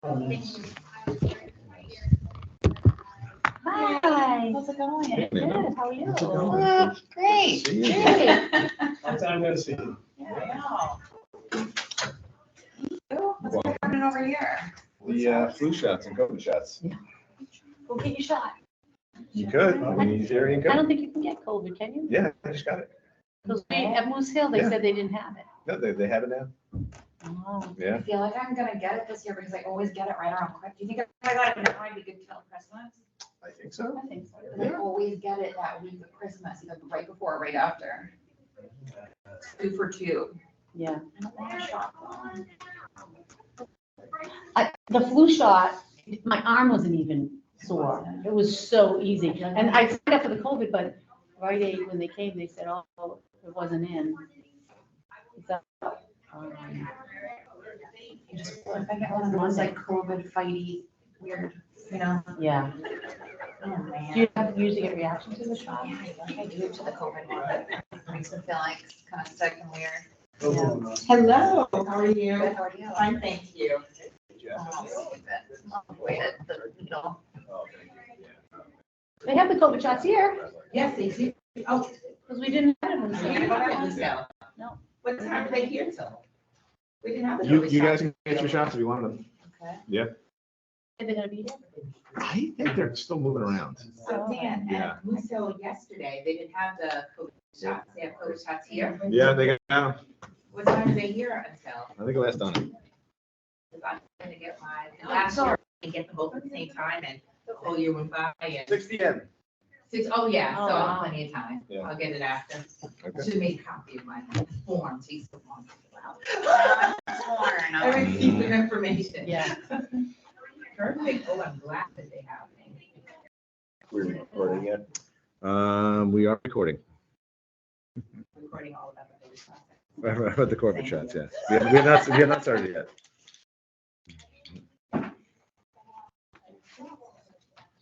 Hi. How's it going? Good, how are you? Great. See you. Great. Long time no see. Yeah, I know. What's happening over here? The flu shots and COVID shots. Go get your shot. You could, I mean, you I can don't think you can get COVID, can you? Yeah, I just got it. Because at Moose Hill, they Yeah. said they didn't have it. No, they have it now. Oh. I Yeah. feel like I'm gonna get it this year because I always get it right around quick. Do you think if I got it now, I'd be good till Christmas? I think so. I think so. Because I always get it that week of Christmas, either right before or right after. 2 for 2. Yeah. I don't want a shot though. The flu shot, my arm wasn't even sore. It was so easy. And I signed up for the COVID, but Rite Aid, when they came, they said, oh, it wasn't in. So, You just, if I get one of those like COVID fighty, weird, you know? yeah. Oh, man. Do you usually get reaction to the shot? I do to the COVID one, but it makes me feel like kind of sick and weird. Hello, how are you? Good, how are you? Fine, thank you. Wait, the needle. They have the COVID shots here, Yes, they do. Oh, because we didn't have them. we didn't have it until. No. What time are they here till? We didn't have the You, COVID you guys shots. can get your shots if you want them. Okay. They're gonna be here. I think they're still moving around. So Dan, Yeah. at Moose Hill yesterday, they didn't have the COVID shots. They have COVID shots here. Yeah, they got them. What time are they here until? I think last done it. Because I'm gonna get mine. And last year, I get them both at the same time and the whole year went by and 6 p.m. 6, oh yeah, so Oh, I'll wow. have plenty of time. Yeah. I'll get it after. Okay. Should have made a copy of my form, so you still want Torn. every piece of information. Yeah. Perfect. Oh, I'm glad that they have me. We're recording yet? We are recording. Recording all about the COVID process. About the COVID shots, yes. We have not started yet.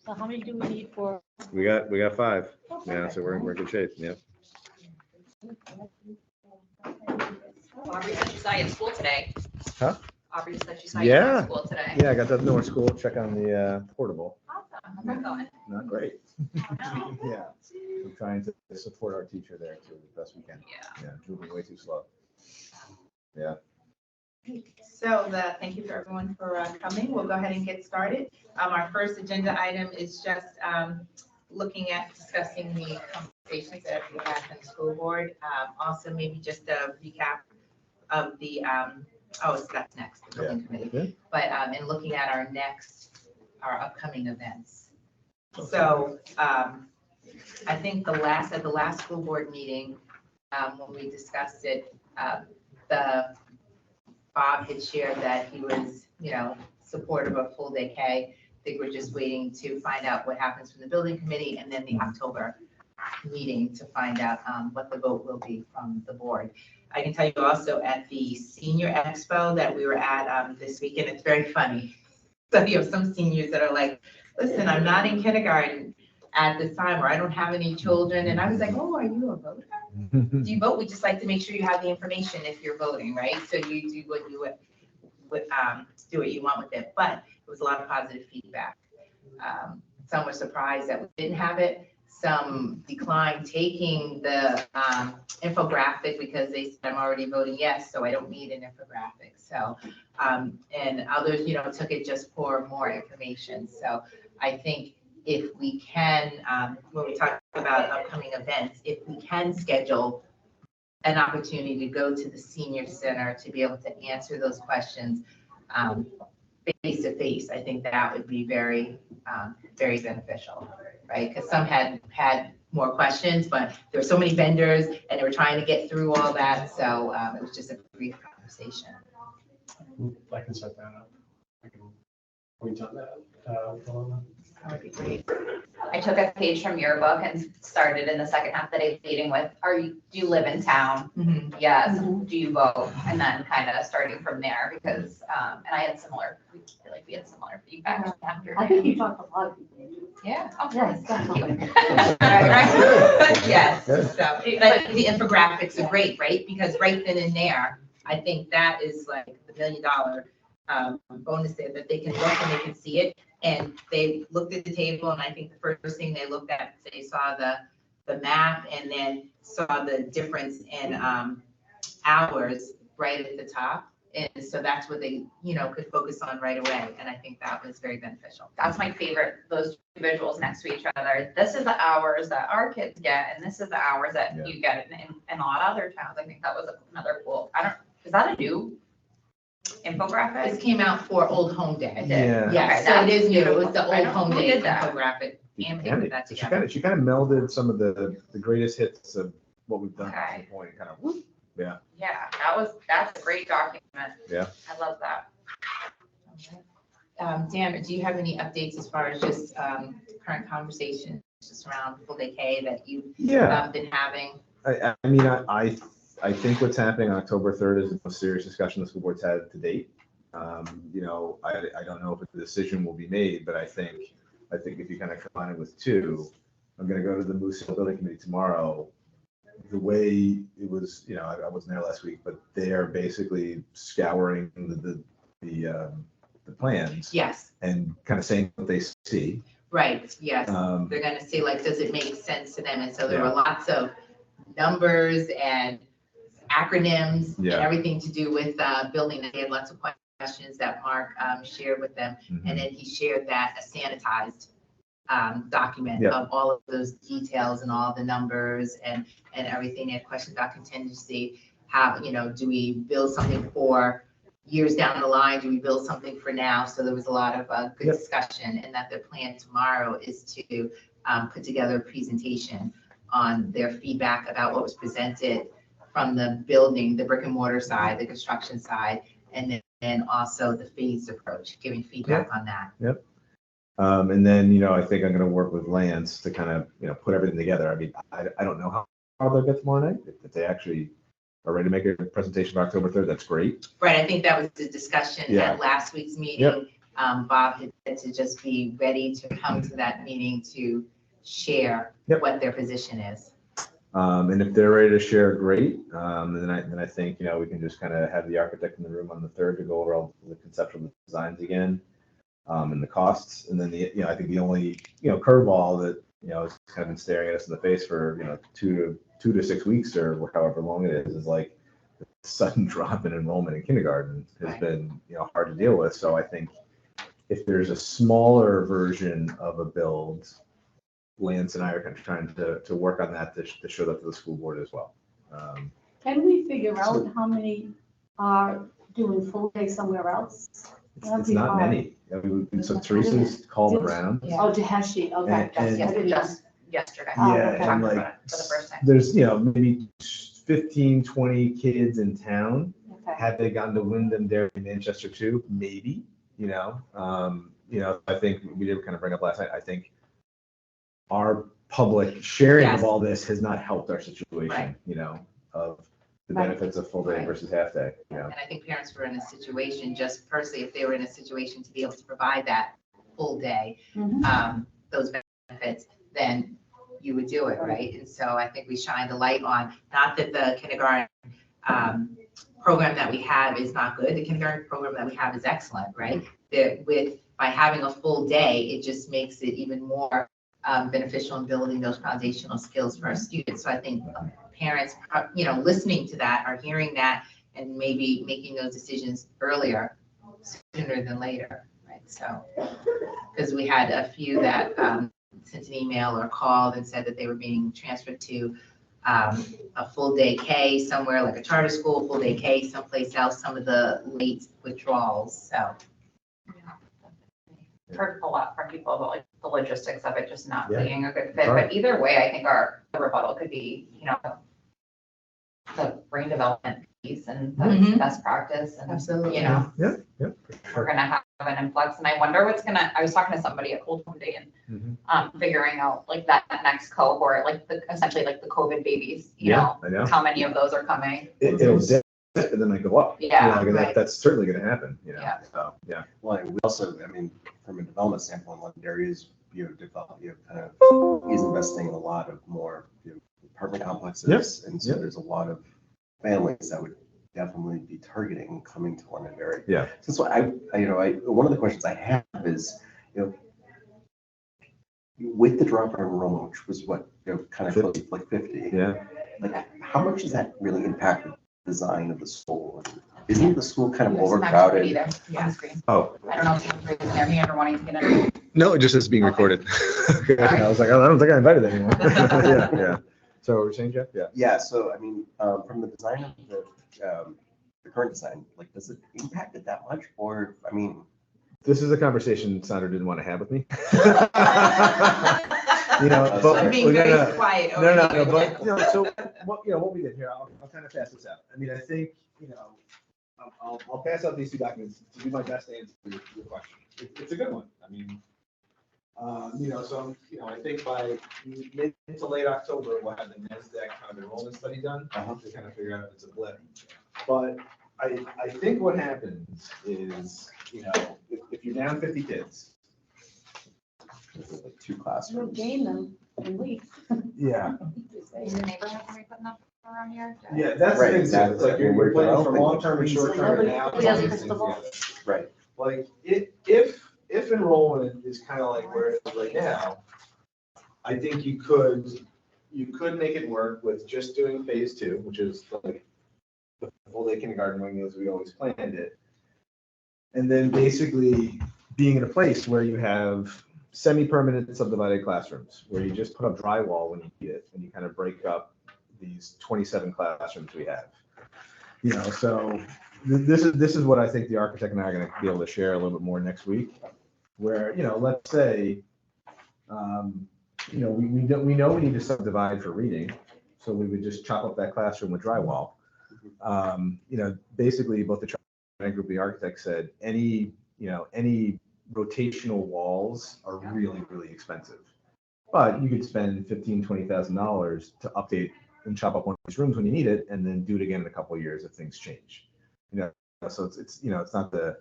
So how many do we need for? We got 5. Yeah, so we're in good shape, yeah. Aubrey said she saw you at school today. Huh? Aubrey said she saw you Yeah. at school today. Yeah, I got to North School, check on the portable. Awesome. How's that going? Not great. Yeah, we're trying to support our teacher there too, the best we can. Yeah. Yeah, moving way too slow. Yeah. So thank you for everyone for coming. We'll go ahead and get started. Our first agenda item is just looking at discussing the conversations that we had in the school board. Also, maybe just a recap of the, that's next, the building Yeah. committee. But in looking at our upcoming events. So I think at the last school board meeting, when we discussed it, Bob had shared that he was, supportive of full day K. I think we're just waiting to find out what happens from the building committee and then the October meeting to find out what the vote will be from the board. I can tell you also at the senior expo that we were at this weekend, it's very funny. So you have some seniors that are like, listen, I'm not in kindergarten at this time, or I don't have any children. And I was like, oh, are you a voter? Do you vote? We just like to make sure you have the information if you're voting, right? So you do what you do what you want with it. But it was a lot of positive feedback. Some were surprised that we didn't have it. Some declined taking the infographic because they said, I'm already voting yes, so I don't need an infographic. So, and others, took it just for more information. So I think if we can, when we talk about upcoming events, if we can schedule an opportunity to go to the senior center to be able to answer those questions face to face, I think that would be very, very beneficial, right? Because some had more questions, but there were so many vendors and they were trying to get through all that. So it was just a brief conversation. I can set that up. I can point on that. Ilona. That would be great. I took a page from your book and started in the second half of the day leading with, do you live in town? Yes. Do you vote? And then kind of starting from there because, and I had we feel like we had similar feedback after. I think you talked to a lot of people. Yeah. Oh, Yes, thank you. definitely. Right. Yes, so, but the infographics are great, right? Because right then and there, I think that is like the $1 million bonus there, that they can look and they can see it. And they looked at the table, and I think the first thing they looked at, they saw the map and then saw the difference in hours right at the top. And so that's what they, could focus on right away. And I think that was very beneficial. That's my favorite, those two visuals next to each other. This is the hours that our kids get, and this is the hours that Yeah. you get in a lot of other towns. I think that was another cool, is that a new This infographic? came out for Old Home Day. Yeah. Yeah, Okay, so it is that's new. It was beautiful. the I Old don't- Home who Day did that? infographic. And they put that She together. she kind of melded some of the greatest hits of what we've done to Okay. the point, kind of, whoop. Yeah. Yeah, that's a great document. Yeah. I love that. Dan, do you have any updates as far as just current conversations just around full day K that you've Yeah. been having? I mean, I think what's happening on October 3rd is the most serious discussion the school board's had to date. I don't know if a decision will be made, but I think if you kind of combine it with two, I'm gonna go to the Moose Hill Building Committee tomorrow. The way it was, I wasn't there last week, but they are basically scouring the plans Yes, and kind of saying what they see. right, yes. Um, They're gonna say like, does it make sense to them? And so there Yeah. were lots of numbers and acronyms and Yeah. everything to do with building. They had lots of questions that Mark shared with them. mhm. And then he shared that a sanitized document Yeah. of all of those details and all the numbers and everything. They had questions about contingency. How, do we build something for years down the line? Do we build something for now? So there was a lot of good Yep. discussion, and that the plan tomorrow is to put together a presentation on their feedback about what was presented from the building, the brick and mortar side, the construction side, and then also the phased approach, giving feedback on that. And then, I think I'm gonna work with Lance to kind of, put everything together. I mean, I don't know how they'll get tomorrow night. If they actually are ready to make a presentation for October 3rd, that's great. Right, I think that was the discussion Yeah. at last week's meeting. Bob had said to just be ready to come to that meeting to share Yep. what their position is. And if they're ready to share, great. Then I think, we can just kind of have the architect in the room on the 3rd to go over all the conceptual designs again, and the costs. And then I think the only, curveball that, has kind of been staring at us in the face for, 2 to 6 weeks or however long it is like the sudden drop in enrollment in kindergarten has Right. been, hard to deal with. So I think if there's a smaller version of a build, Lance and I are kind of trying to work on that to show that to the school board as well. Can we figure out how many are doing full day somewhere else? That'd It's be not hard. many. So Teresa's called around. Yeah. Oh, has she? Okay. And- Just yesterday. Oh, Yeah, okay. and Talked like, about it for the first time. there's, maybe 15, 20 kids in town. Okay. Had they gone to Wyndham, Derry, Manchester too? Maybe, I think we did kind of bring up last night, I think our public sharing Yes. of all this has not helped our situation, Right. of the Right. benefits of full day Right. versus half day, And I think parents were in a situation, just personally, if they were in a situation to be able to provide that full day, Mhm. those benefits, then you would do it, right? And so I think we shined a light on, not that the kindergarten program that we have is not good, the kindergarten program that we have is excellent, right? That by having a full day, it just makes it even more beneficial in building those foundational skills for our students. So I think parents, listening to that, are hearing that, and maybe making those decisions earlier, sooner than later, right? So, because we had a few that sent an email or called and said that they were being transferred to a full day K somewhere, like a charter school, full day K someplace else, some of the late withdrawals, so. Heard a lot from people about like the logistics of it just not Yeah. being a good fit, Right. but either way, I think the rebuttal could be, the brain development piece and the Mhm. best practice and, Absolutely. Yeah, for we're sure. gonna have an influx, and I wonder I was talking to somebody at Old Home Day and Mhm. figuring out like that next cohort, like essentially like the COVID babies, Yeah, I know. how many of those are coming? It'll dip, and then they go up. Yeah, Like, right. that's certainly gonna happen, Yeah. so, yeah. Well, and we also, I mean, from a development standpoint, Londonderry is, kind of is investing in a lot of more apartment complexes. And so Yep. there's a lot of families that would definitely be targeting coming to Londonderry. Yeah. So that's why one of the questions I have is, with the drop in enrollment, which was what, kind of close to like 50. Yeah. Like, how much does that really impact the design of the school? Isn't the school kind of It's not overcrowded? either on the screen. Oh, I don't know if someone's raising their hand or wanting to get in. no, it just is being recorded. I was like, I don't think I invited anyone. Yeah, yeah. So what we're saying, Jeff? Yeah. Yeah, so I mean, from the design of the current design, like, does it impact it that much? Or, I mean, This is a conversation Sandra didn't want to have with me. I'm but being we're very gonna- quiet. No, but, so what we did here, I'll kind of pass this out. I mean, I think, I'll pass out these two documents to do my best to answer your question. It's a good one. I mean, so, I think by mid to late October, we'll have the NASDAQ kind of enrollment study done to kind of figure out if it's a blip. But I think what happens is, if you're down 50 kids. like 2 You'll classrooms. gain them in weeks. Yeah. Is the neighborhood gonna be putting up around here? Yeah, that's the Right, thing, too. exactly. It's like you're We're planning for developing long-term and short-term now. Nobody has a crystal ball. Right. Like, if enrollment is kind of like where it is right now, I think you could make it work with just doing phase 2, which is like the full day kindergarten wing as we always planned it. And then basically being in a place where you have semi-permanent subdivided classrooms, where you just put up drywall when you need it, and you kind of break up these 27 classrooms we have. So this is what I think the architect and I are going to be able to share a little bit more next week, where, let's say, we know we need to subdivide for reading, so we would just chop up that classroom with drywall. Basically both the group, the architect said, any rotational walls are really, really expensive. But you could spend $15,000-$20,000 to update and chop up one of these rooms when you need it, and then do it again in a couple of years if things change. So it's not the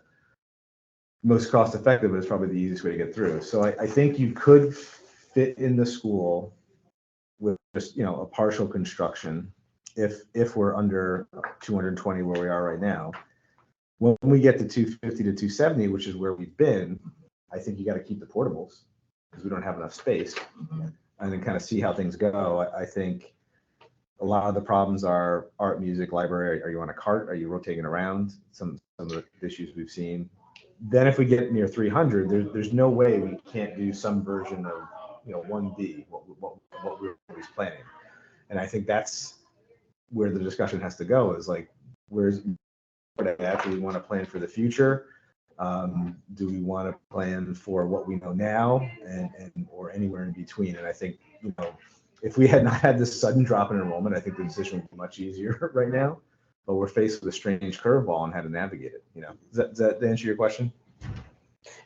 most cost effective, but it's probably the easiest way to get through. So I think you could fit in the school with just, a partial construction if we're under 220 where we are right now. When we get to 250 to 270, which is where we've been, I think you got to keep the portables because we don't have enough space, and then kind of see how things go. I think a lot of the problems are art, music, library. Are you on a cart? Are you rotating around? Some of the issues we've seen. Then if we get near 300, there's no way we can't do some version of 1B, what we were always planning. And I think that's where the discussion has to go, is like, where's what do we want to plan for the future? Do we want to plan for what we know now and or anywhere in between? And I think, if we had not had this sudden drop in enrollment, I think the decision would be much easier right now. But we're faced with a strange curveball and how to navigate it. Does that answer your question?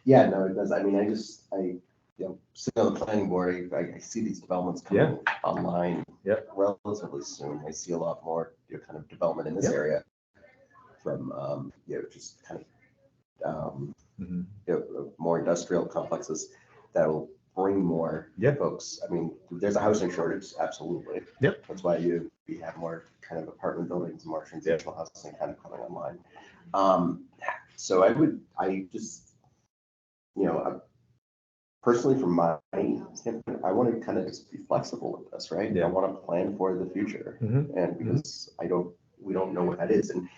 Yeah, no, it does. I mean, I sitting on the planning board, I see these developments coming online relatively soon. I see a lot more kind of development in this area from just kind of more industrial complexes that'll bring more folks. I mean, there's a housing shortage, absolutely. Yep. That's why we have more kind of apartment buildings, more transitional housing kind of coming online. So I just, personally, from my standpoint, I want to kind of just be flexible with this, right? Yeah. I want to plan for the future, and because we don't know what that is, and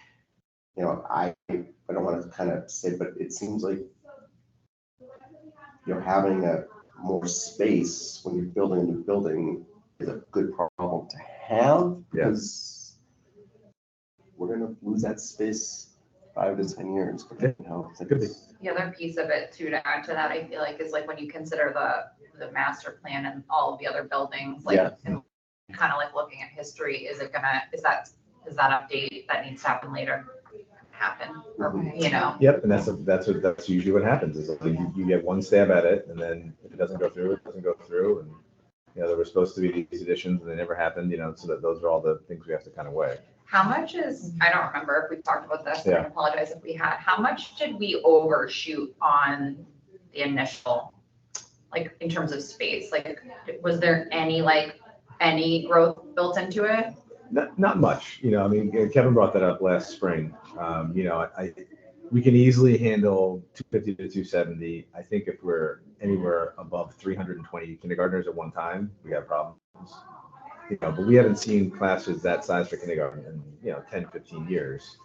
I don't want to kind of say, but it seems like having a more space when you're building a new building is a good problem to have, because we're going to lose that space 5 to 10 years. The other piece of it too, to add to that, I feel like, is like when you consider the master plan and all of the other buildings, like, and kind of like looking at history, is that update that needs to happen later happen, or, Yep, and that's usually what happens, is like you get one stab at it, and then if it doesn't go through, it doesn't go through. And there were supposed to be these additions and they never happened, so that those are all the things we have to kind of weigh. How much is, I don't remember if we talked about this, I apologize if we had, how much did we overshoot on the initial, like, in terms of space? Like, was there any growth built into it? Not much, you know, I mean, Kevin brought that up last spring. You know, we can easily handle 250 to 270. I think if we're anywhere above 320 kindergartners at one time, we have problems. You know, but we haven't seen classes that size for kindergarten in, you know, 10, 15 years.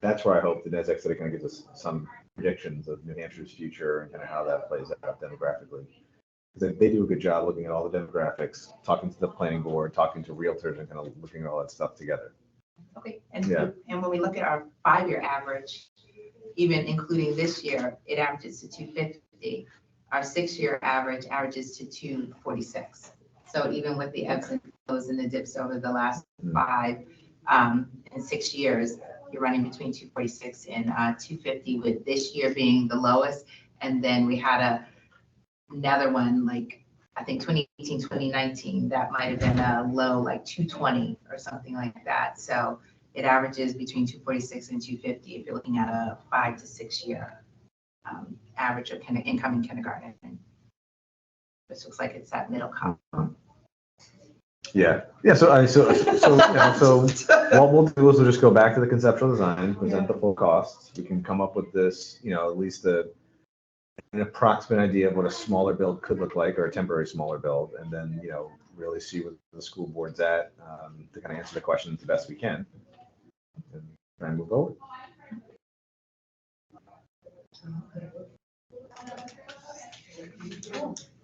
That's where I hope the NESEC study kind of gives us some predictions of New Hampshire's future and kind of how that plays out demographically. Because they do a good job looking at all the demographics, talking to the planning board, talking to realtors, and kind of looking at all that stuff together. Okay, and, Yeah. and when we look at our 5-year average, even including this year, it averages to 250. Our 6-year average averages to 246. So even with the ebbs and flows and the dips over the last 5 and 6 years, you're running between 246 and 250, with this year being the lowest. And then we had another one, like, I think 2018, 2019, that might have been a low, like 220 or something like that. So it averages between 246 and 250 if you're looking at a 5 to 6 year average of kind of incoming kindergarten. This looks like it's that middle column. Yeah. So what we'll do is we'll just go back to the conceptual design, present the full costs. We can come up with this, you know, at least an approximate idea of what a smaller build could look like, or a temporary smaller build, and then, you know, really see where the school board's at to kind of answer the questions the best we can, and try and move forward.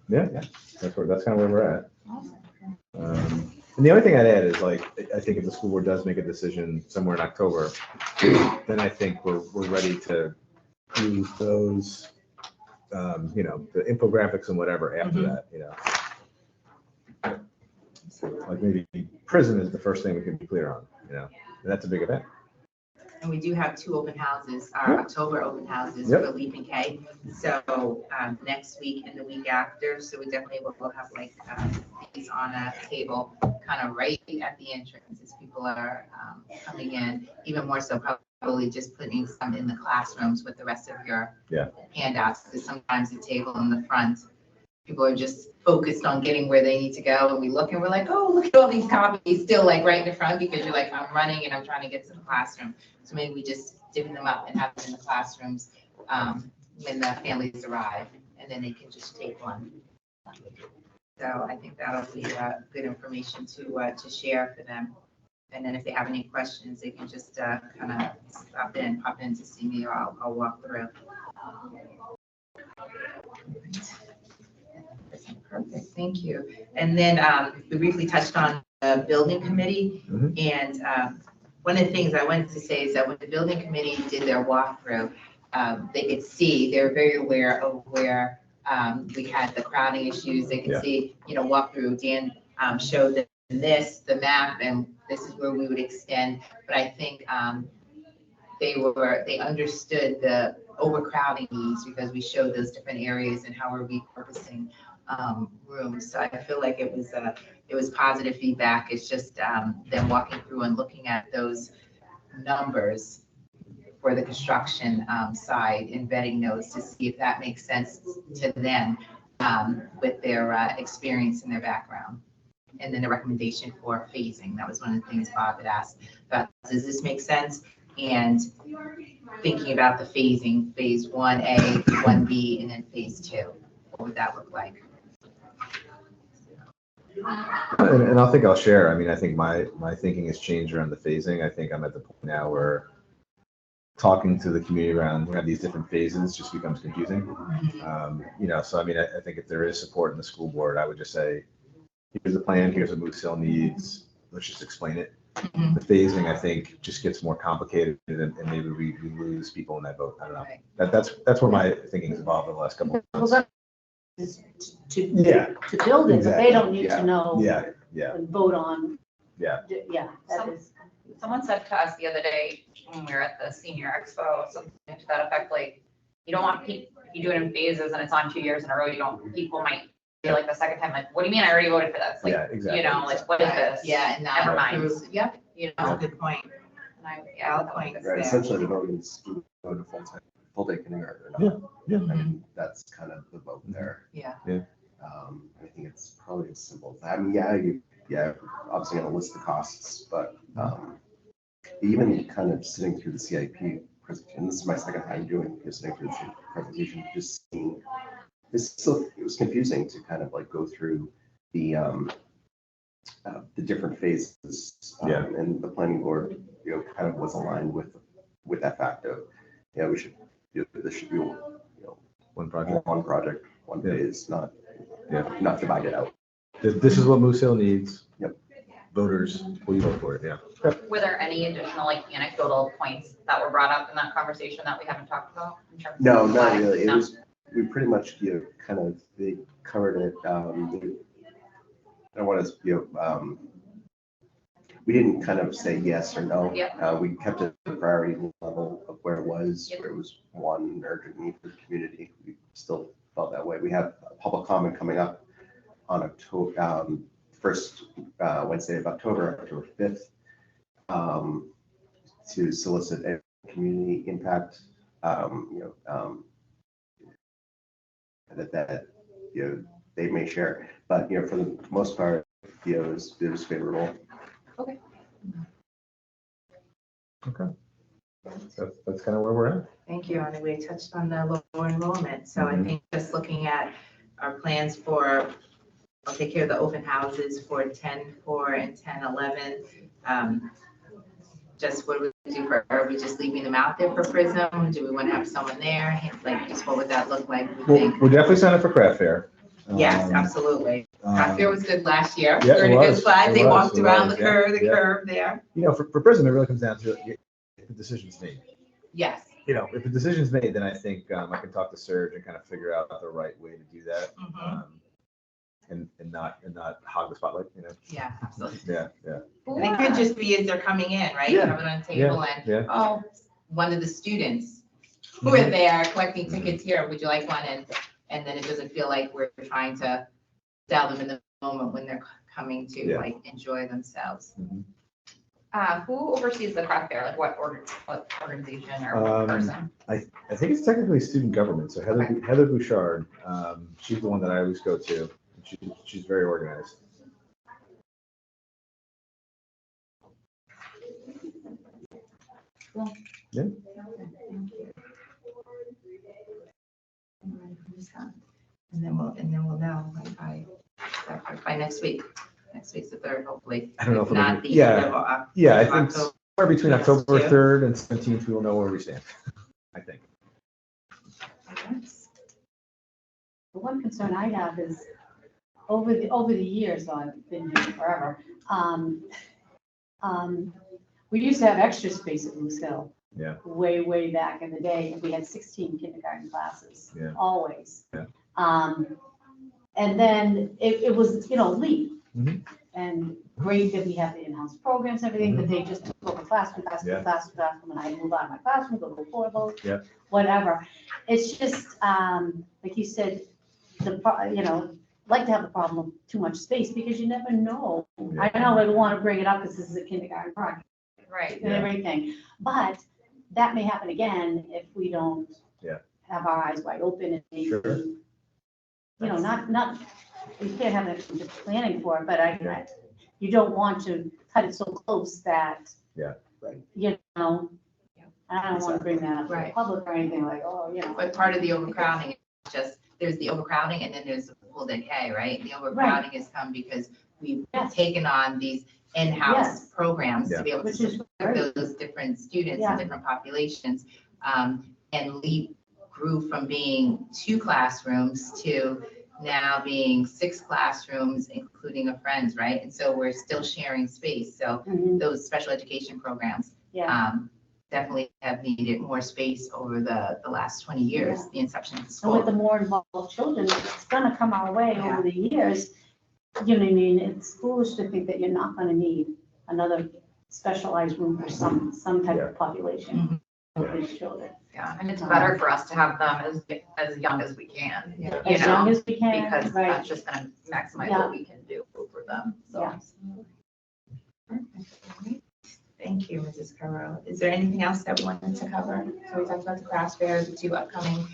Yeah, that's kind of where we're at. And the only thing I'd add is, like, I think if the school board does make a decision somewhere in October, then I think we're ready to use those, you know, the infographics and whatever after that, you know. Like maybe prison is the first thing we can be clear on, you know, and that's a big event. And we do have 2 open houses, our October open houses for Leap and K. So next week and the week after. So we definitely will have like these on a table kind of right at the entrance as people are coming in. Even more so probably just putting some in the classrooms with the rest of your handouts. Because sometimes the table in the front, people are just focused on getting where they need to go. And we look and we're like, oh, look at all these copies still like right in the front, because you're like, I'm running and I'm trying to get to the classroom. So maybe we just divvy them up and have them in the classrooms when the families arrive, and then they can just take one. So I think that'll be good information to share for them. And then if they have any questions, they can just kind of pop in to see me, or I'll walk through. Perfect, thank you. And then we briefly touched on the building committee. And one of the things I wanted to say is that when the building committee did their walkthrough, they could see, they were very aware of where we had the crowding issues. They could see, you know, walkthrough. Dan showed them the map, and this is where we would extend. But I think they understood the overcrowding needs, because we showed those different areas and how we're repurposing rooms. So I feel like it was positive feedback. It's just them walking through and looking at those numbers for the construction side and vetting those to see if that makes sense to them with their experience and their background. And then the recommendation for phasing. That was one of the things Bob had asked about. Does this make sense? And thinking about the phasing, phase 1A, 1B, and then phase 2. What would that look like? And I think I'll share. I mean, I think my thinking has changed around the phasing. I think I'm at the point now where talking to the community around, we have these different phases, just becomes confusing. You know, so I mean, I think if there is support in the school board, I would just say, here's the plan, here's what Moose Hill needs, let's just explain it. The phasing, I think, just gets more complicated, and maybe we lose people in that vote. I don't know. Right. That's where my thinking has evolved in the last couple of months. Well, is to build it, but they don't need to know and vote on. That is. Someone said to us the other day when we were at the senior expo, something to that effect, like, you don't want people, you do it in phases and it's on 2 years in a row, people might feel like the second time, like, what do you mean I already voted for this? Like, exactly. You know, like, what is this? Yeah, and Never mind. Yep, You know, that's a good point. and I Good point. Right, there. essentially the vote is do we go to full day kindergarten or not. Yeah. I mean, that's kind of the vote there. Yeah. I think it's probably as simple as that. I mean, obviously gonna list the costs, but, even kind of sitting through the CIP presentation, this is my second time sitting through the CIP presentation, just seeing, it was confusing to kind of like go through the different phases. And the planning board, kind of was aligned with that fact of, we should, this should be, One project. one project, one phase, not divided out. This is what Moose Hill needs. Yep. Voters, will you vote for it? Yeah. Were there any additional like anecdotal points that were brought up in that conversation that we haven't talked about in terms of? No, not why? really. It No? was, we pretty much, kind of, they covered it. I don't want to, we didn't kind of say yes or no. Yep. We kept it at the priority level of where it was, where it was one urgent need for the community. We still felt that way. We have a public comment coming up on October, first Wednesday of October 5th, to solicit a community impact, that they may share. But for the most part, it was favorable. Okay. That's kind of where we're at. Thank you. And we touched on the lower enrollment. So I think just looking at our plans for, I'll take care of the open houses for 10-4 and 10-11. Just what do we do are we just leaving them out there for Prism? Do we want to have someone there? Like, just what would that look like? We'll definitely sign up for craft fair. Yes, absolutely. Craft fair was good last year. Yeah, They're in it a good was. spot. It They was. walked It around was. the Yeah. curve there. For Prism, it really comes down to if the decision's made. Yes. If the decision's made, then I think I can talk to Serge and kind of figure out the right way to do that. Mhm. And not hog the spotlight, Yeah, absolutely. Yeah. And it could just be as they're coming in, right? Yeah. Have it on the table and, Yeah. oh, one of the students who are there collecting tickets here, would you like one? And then it doesn't feel like we're trying to sell them in the moment when they're coming to Yeah. like enjoy themselves. Who oversees the craft fair? Like what organization or what person? I think it's technically student government. So Heather Bouchard, she's the one that I always go to. She's very organized. Cool. Yeah. And then we'll know by next week. Next week's the 3rd, hopefully. I don't know if If it'll not be- the yeah. end of October. Yeah, I think somewhere between Yes, October too. 3rd and 17th, we will know where we stand. I think. The one concern I have is over the years, so I've been here forever. We used to have extra space at Moose Hill. Yeah. Way back in the day, we had 16 kindergarten classes. Yeah. Always. Yeah. And then it was, leap. Mhm. And great that we have the in-house programs, and everything, but they just took over classroom, Yeah. and I move out of my classroom, go to portable. Yeah. Whatever. It's just, like you said, like to have the problem of too much space, because you never know. Yeah. I know I don't want to bring it up because this is a kindergarten project Right. and everything, but that may happen again if we don't Yeah. have our eyes wide open and maybe, Sure. not, we can't have it just planning for it, but Yeah. you don't want to cut it so close that. Yeah. Right. I don't want to bring that up to the Right. public or anything like, But part of the overcrowding is just, there's the overcrowding and then there's the full day, right? The overcrowding has come because we've Yes. taken on these in-house Yes. programs to Yeah. be able to Which is support great. those different students Yeah. and different populations. And LEAP grew from being 2 classrooms to now being 6 classrooms, including a friend's, right? And so we're still sharing space. So Mhm. those special education programs Yeah. definitely have needed more space over the last 20 years, the inception of the And with school. the more involved children, it's gonna come our way Yeah. over the years. You know what I mean? It's foolish to think that you're not gonna need another specialized room for some type Yeah. of population of these children. Yeah, and it's better for us to have them as young as we can, you As young know, as we can, because right? that's just gonna maximize Yeah. what we can do for them, so. Yeah. Thank you, Mrs. Carroll. Is there anything else that we wanted to cover? So we talked about the craft fair, the 2 upcoming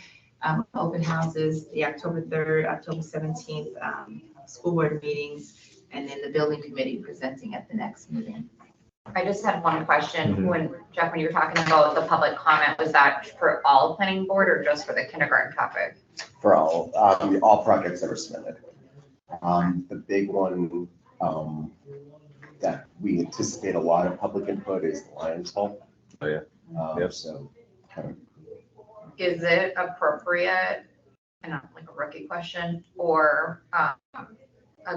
open houses, the October 3rd, October 17th school board meetings. and then the building committee presenting at the next meeting. I just had one question. Mhm. When, Jeff, when you were talking about the public comment, was that for all planning board or just for the kindergarten topic? For all projects that were submitted. The big one, that we anticipate a lot of public input is the Lions Hall. Oh, yeah. Yep. So kind of, Is it appropriate, and not like a rookie question, or a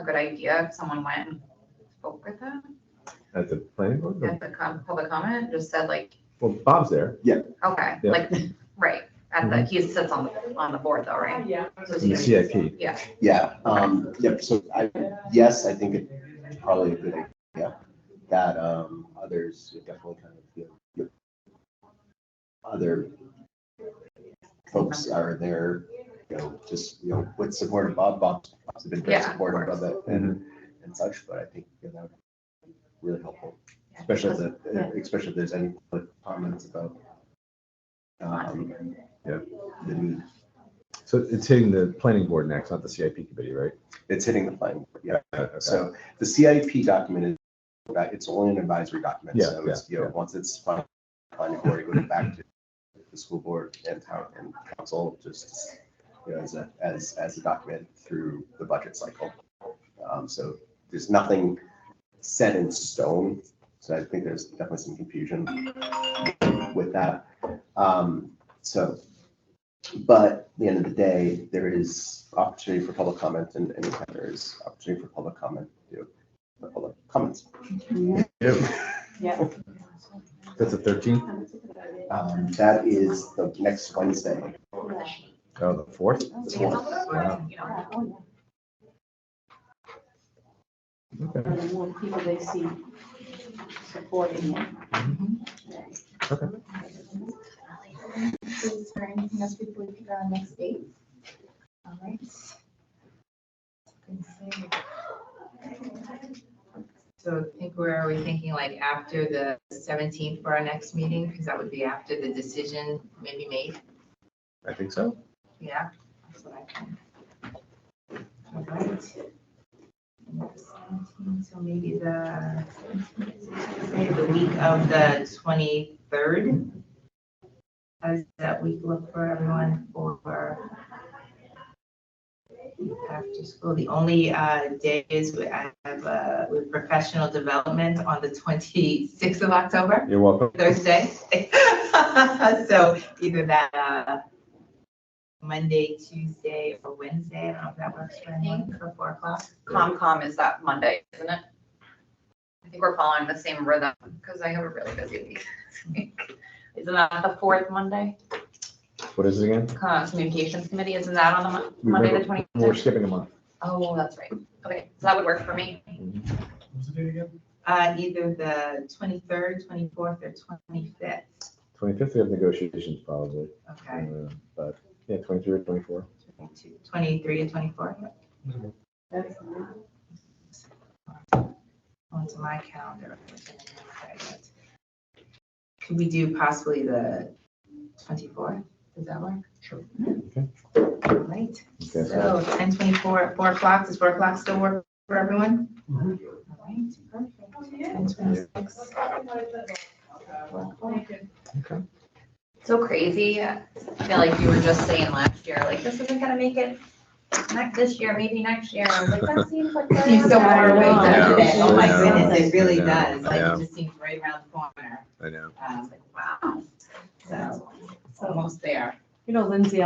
good idea if someone went and spoke with them At the planning board? at the public comment, just said like, Well, Bob's there. okay, Yeah. like, right, at the, he sits on the board though, right? Yeah. So In the is he gonna- CIP. yep, so yes, I think it's probably a good idea that, others definitely kind of, other folks are there, just, with support of Bob's been very Yeah, of supportive of course. it and such, but I think, that would be really helpful, especially especially if there's any public comments about, the need. So it's hitting the planning board next, not the CIP committee, right? It's hitting the planning board, yeah. Okay. So the CIP document is, it's only an advisory document, Yeah, so it's, yeah. once it's final, planning board, it goes back to the school board and town and council, just, as a document through the budget cycle. So there's nothing set in stone, so I think there's definitely some confusion with that. But at the end of the day, there is opportunity for public comment, and anytime there is opportunity for public comment, the public comments. Yeah. That's the 13th? That is the next Wednesday. Oh, the 4th? The 4th. Wow. You know, Oh, Okay. yeah. And the more people they see supporting it. Is there anything else before we figure out next date? All right. So I think are we thinking like after the 17th for our next meeting? Because that would be after the decision maybe made. I think so. Yeah, that's what I think. All right. And the 17th, so maybe the week of the 23rd. How does that week look for everyone for after school? The only days we have with professional development on the 26th of October, You're welcome. Thursday. So either that Monday, Tuesday, or Wednesday. I don't know if that works for anyone for 4 o'clock. COMCOM is that Monday, isn't it? I think we're following the same rhythm, because I have a really busy week this week. Isn't that the 4th Monday? What is it again? Communications committee, isn't that on the We Monday, the remember- 26th? We're skipping a month. Oh, that's right. Okay, so that would work for me. What's the date again? Either the 23rd, 24th, or 25th. 25th, we have negotiations probably. Okay. But yeah, 23 or 24. 23 to 24. That's Onto my calendar. Could we do possibly the 24th? Does that work? Sure. Okay. All right. Okay. So 10:24 at 4 o'clock. Does 4 o'clock still work for everyone? All right, perfect. 10:26. Okay. So crazy. I feel like you were just saying last year, like, this isn't gonna make it this year, maybe next year. I was like, that seems like. It seems so far away, doesn't it? Oh my I know. goodness, it really I know. does. Like, I it know. just seems right around the corner. I know. Like, wow. So, it's almost there. You know, Lindsay,